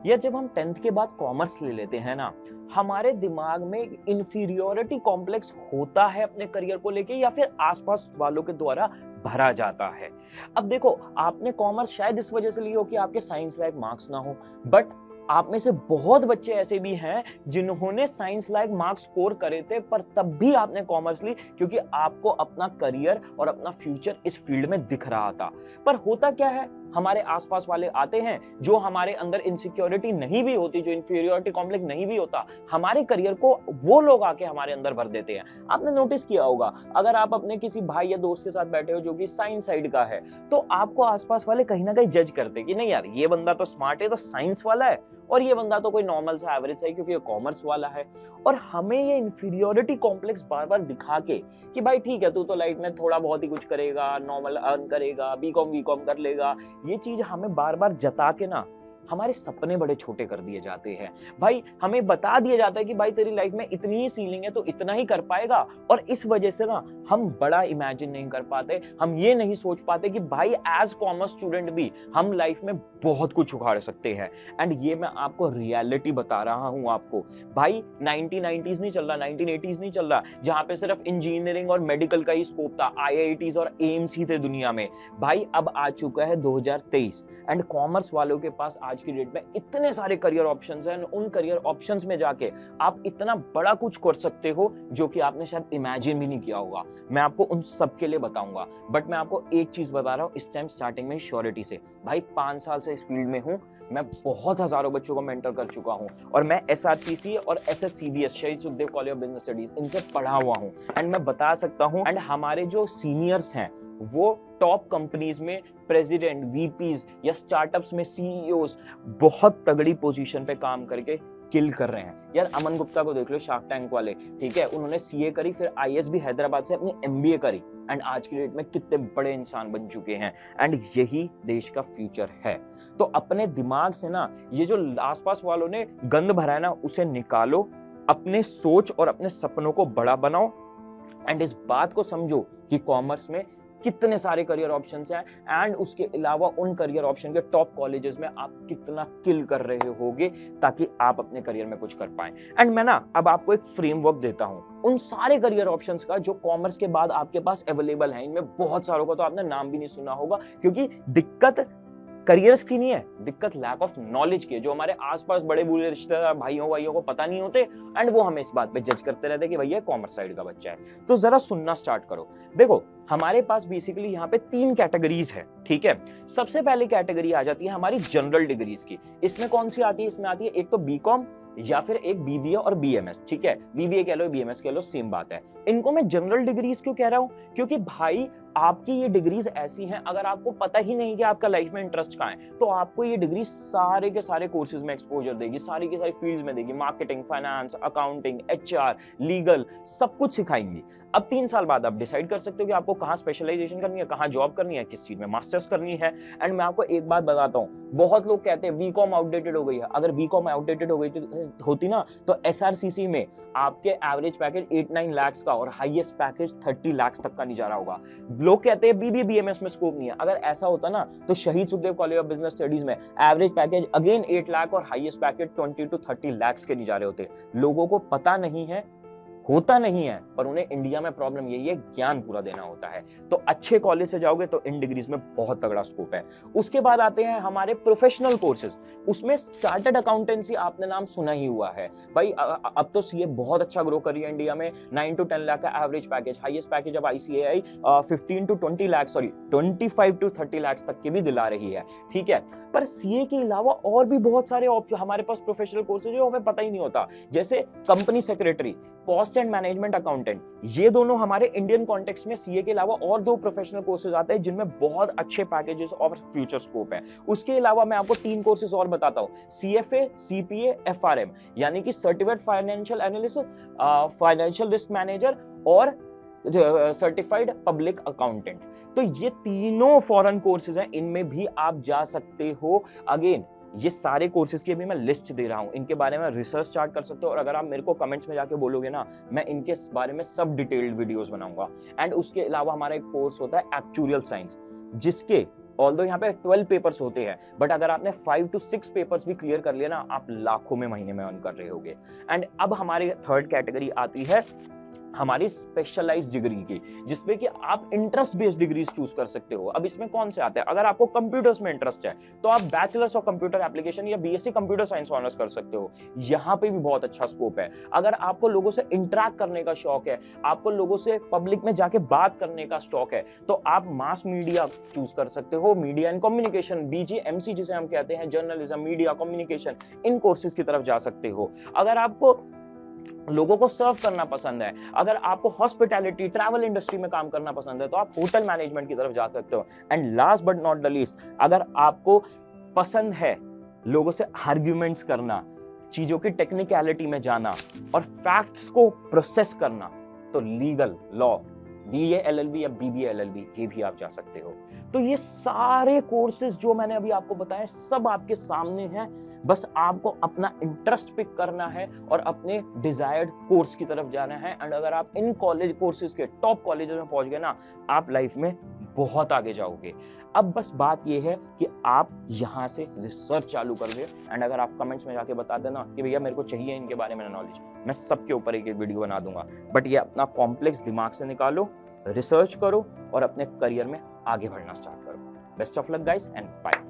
यार जब हम 10th के बाद कॉमर्स ले लेते हैं ना, हमारे दिमाग में एक इंफीरियोरिटी कॉम्प्लेक्स होता है अपने करियर को लेके, या फिर आसपास वालों के द्वारा भरा जाता है। अब देखो, आपने कॉमर्स शायद इस वजह से ली हो कि आपके साइंस लायक मार्क्स ना हो, बट आप में से बहुत बच्चे ऐसे भी हैं जिन्होंने साइंस लायक मार्क्स स्कोर करे थे, पर तब भी आपने कॉमर्स ली क्योंकि आपको अपना करियर और अपना फ्यूचर इस फील्ड में दिख रहा था। पर होता क्या है, हमारे आसपास वाले आते हैं जो हमारे अंदर इनसिक्योरिटी नहीं भी होती, जो इंफीरियोरिटी कॉम्प्लेक्स नहीं भी होता, हमारे करियर को वो लोग आके हमारे अंदर भर देते हैं। आपने नोटिस किया होगा, अगर आप अपने किसी भाई या दोस्त के साथ बैठे हो जो कि साइंस साइड का है, तो आपको आसपास वाले कहीं ना कहीं जज करते कि नहीं यार, ये बंदा तो स्मार्ट है, तो साइंस वाला है, और ये बंदा तो कोई नॉर्मल सा एवरेज है क्योंकि ये कॉमर्स वाला है। और हमें ये इंफीरियोरिटी कॉम्प्लेक्स बार बार दिखा के कि भाई ठीक है, तू तो लाइफ में थोड़ा बहुत ही कुछ करेगा, नॉर्मल अर्न करेगा, बीकॉम वीकॉम कर लेगा, ये चीज हमें बार बार जता के ना हमारे सपने बड़े छोटे कर दिए जाते हैं। भाई हमें बता दिया जाता है कि भाई तेरी लाइफ में इतनी ही सीलिंग है तो इतना ही कर पाएगा, और इस वजह से ना हम बड़ा इमेजिन नहीं कर पाते। हम ये नहीं सोच पाते कि भाई एज कॉमर्स स्टूडेंट भी हम लाइफ में बहुत कुछ उखाड़ सकते हैं। एंड ये मैं आपको रियलिटी बता रहा हूं आपको। भाई 1990s नहीं चल रहा, 1980s नहीं चल रहा, जहां पे सिर्फ इंजीनियरिंग और मेडिकल का ही स्कोप था, IITs और एम्स ही थे दुनिया में। भाई अब आ चुका है 2023, एंड कॉमर्स वालों के पास आज की डेट में इतने सारे करियर ऑप्शंस हैं। उन करियर ऑप्शंस में जाके आप इतना बड़ा कुछ कर सकते हो जो कि आपने शायद इमेजिन भी नहीं किया होगा। मैं आपको उन सब के लिए बताऊंगा, बट मैं आपको एक चीज बता रहा हूं इस टाइम स्टार्टिंग में श्योरिटी से। भाई 5 साल से इस फील्ड में हूं, मैं बहुत हजारों बच्चों को मेंटर कर चुका हूं, और मैं SRCC और SSCBS शहीद Sukhdev college of business studies इनसे पढ़ा हुआ हूं। एंड मैं बता सकता हूं, एंड हमारे जो सीनियर्स हैं वो टॉप कंपनीज में प्रेसिडेंट, VPs या स्टार्टअप्स में CEOs बहुत तगड़ी पोजीशन पे काम करके किल कर रहे हैं। यार अमन गुप्ता को देख लो, शार्क टैंक वाले, ठीक है, उन्होंने CA करी, फिर ISB हैदराबाद से अपनी MBA करी, एंड आज की डेट में कितने बड़े इंसान बन चुके हैं। एंड यही देश का फ्यूचर है। तो अपने दिमाग से ना ये जो आसपास वालों ने गंद भरा है ना, उसे निकालो, अपने सोच और अपने सपनों को बड़ा बनाओ, एंड इस बात को समझो कि कॉमर्स में कितने सारे करियर ऑप्शंस हैं, एंड उसके अलावा उन करियर ऑप्शन के टॉप कॉलेजेस में आप कितना किल कर रहे होगे ताकि आप अपने करियर में कुछ कर पाएं। एंड मैं ना अब आपको एक फ्रेमवर्क देता हूं उन सारे करियर ऑप्शंस का जो कॉमर्स के बाद आपके पास अवेलेबल है। इनमें बहुत सारों का तो आपने नाम भी नहीं सुना होगा, क्योंकि दिक्कत करियर्स की नहीं है, दिक्कत लैक ऑफ नॉलेज की है। जो हमारे आसपास बड़े बूढ़े रिश्तेदार भाइयों को पता नहीं होते, एंड वो हमें इस बात पे जज करते रहते कि भैया कॉमर्स साइड का बच्चा है। तो जरा सुनना स्टार्ट करो। देखो हमारे पास बेसिकली यहाँ पे 3 कैटेगरीज है, ठीक है। सबसे पहली कैटेगरी आ जाती है हमारी जनरल डिग्रीज की। इसमें कौन सी आती है? इसमें आती है एक तो BCom या फिर एक BBA और BMS, ठीक है। BBA कह लो, BMS कह लो, सेम बात है। इनको मैं जनरल डिग्रीज क्यों कह रहा हूं? क्योंकि भाई आपकी ये डिग्रीज ऐसी हैं, अगर आपको पता ही नहीं कि आपका लाइफ में इंटरेस्ट कहाँ है, तो आपको ये डिग्री सारे के सारे कोर्सेज में एक्सपोजर देगी, सारी की सारी फील्ड्स में देगी। Marketing, finance, accounting, HR, legal, सब कुछ सिखाएंगी। अब 3 साल बाद आप डिसाइड कर सकते हो कि आपको कहाँ स्पेशलाइजेशन करनी है, कहाँ जॉब करनी है, किस चीज में मास्टर्स करनी है। एंड मैं आपको एक बात बताता हूँ, बहुत लोग कहते हैं BCom आउटडेटेड हो गई है। अगर BCom आउटडेटेड हो गई होती ना, तो SRCC में आपके एवरेज पैकेज 8-9 लाख का और हाईएस्ट पैकेज 30 लाख तक का नहीं जा रहा होगा। लोग कहते हैं BBA BMS में स्कोप नहीं है। अगर ऐसा होता ना, तो शहीद Sukhdev college of business studies में एवरेज पैकेज अगेन 8 लाख और हाईएस्ट पैकेज 20 to 30 लाख के नहीं जा रहे होते। लोगों को पता नहीं है, होता नहीं है, पर उन्हें इंडिया में प्रॉब्लम यही है, ज्ञान पूरा देना होता है। तो अच्छे कॉलेज से जाओगे तो इन डिग्रीज में बहुत तगड़ा स्कोप है। उसके बाद आते हैं हमारे प्रोफेशनल कोर्सेज। उसमें चार्टर्ड अकाउंटेंसी आपने नाम सुना ही हुआ है। भाई अब तो CA बहुत अच्छा ग्रो कर रही है इंडिया में। 9 to 10 लाख का एवरेज पैकेज, हाईएस्ट पैकेज अब ICAI 15 to 20 lakh, sorry 25 to 30 lakh तक की भी दिला रही है, ठीक है। पर CA के अलावा और भी बहुत सारे हमारे पास प्रोफेशनल कोर्सेज जो हमें पता ही नहीं होता, जैसे company secretary, cost and management accountant. ये दोनों हमारे इंडियन कॉन्टेक्स्ट में CA के अलावा और 2 प्रोफेशनल कोर्सेज आते हैं जिनमें बहुत अच्छे पैकेजेस और फ्यूचर स्कोप है। उसके अलावा मैं आपको 3 कोर्सेज और बताता हूँ, CFA, CPA, FRM, यानी कि certified financial analyst, financial risk manager और सर्टिफाइड पब्लिक अकाउंटेंट। तो ये तीनों फॉरेन कोर्सेज हैं, इनमें भी आप जा सकते हो। अगेन ये सारे कोर्सेज की भी मैं लिस्ट दे रहा हूं, इनके बारे में रिसर्च स्टार्ट कर सकते हो, और अगर आप मेरे को कमेंट्स में जाके बोलोगे ना, मैं इनके बारे में सब डिटेल्ड वीडियोस बनाऊंगा। एंड उसके अलावा हमारा एक कोर्स होता है एक्चुअरियल साइंस, जिसके ऑल्दो यहाँ पे 12 पेपर्स होते हैं, बट अगर आपने 5 to 6 पेपर्स भी क्लियर कर लिया ना, आप लाखों में महीने में अर्न कर रहे होगे। एंड अब हमारी थर्ड कैटेगरी आती है हमारी स्पेशलाइज्ड डिग्री की, जिसपे कि आप इंटरेस्ट बेस्ड डिग्रीज चूज कर सकते हो। अब इसमें कौन से आते हैं, अगर आपको कंप्यूटर्स में इंटरेस्ट है तो आप बैचलर्स ऑफ कंप्यूटर एप्लीकेशन या बीएससी कंप्यूटर साइंस ऑनर्स कर सकते हो, यहाँ पे भी बहुत अच्छा स्कोप है। अगर आपको लोगों से इंटरेक्ट करने का शौक है, आपको लोगों से पब्लिक में जाके बात करने का शौक है, तो आप मास मीडिया चूज कर सकते हो, मीडिया एंड कम्युनिकेशन, बीजीएमसी जिसे हम कहते हैं, जर्नलिज्म, मीडिया, कम्युनिकेशन, इन कोर्सेज की तरफ जा सकते हो। अगर आपको लोगों को सर्व करना पसंद है, अगर आपको हॉस्पिटैलिटी, ट्रैवल इंडस्ट्री में काम करना पसंद है, तो आप होटल मैनेजमेंट की तरफ जा सकते हो। And last but not the least, अगर आपको पसंद है लोगों से आर्ग्यूमेंट्स करना, चीजों की टेक्निकलिटी में जाना और फैक्ट्स को प्रोसेस करना, तो लीगल लॉ, बीए एलएलबी या बीबीए एलएलबी, ये भी आप जा सकते हो। तो ये सारे कोर्सेज जो मैंने अभी आपको बताए सब आपके सामने हैं, बस आपको अपना इंटरेस्ट पिक करना है और अपने डिजायर्ड कोर्स की तरफ जाना है। एंड अगर आप इन कॉलेज कोर्सेज के टॉप कॉलेजेस में पहुंच गए ना, आप लाइफ में बहुत आगे जाओगे। अब बस बात ये है कि आप यहाँ से रिसर्च चालू कर दे। एंड अगर आप कमेंट्स में जाके बता देना कि भैया मेरे को चाहिए इनके बारे में नॉलेज, मैं सबके ऊपर एक वीडियो बना दूंगा। बट ये अपना कॉम्प्लेक्स दिमाग से निकालो, रिसर्च करो और अपने करियर में आगे बढ़ना स्टार्ट करो। Best of luck guys and bye.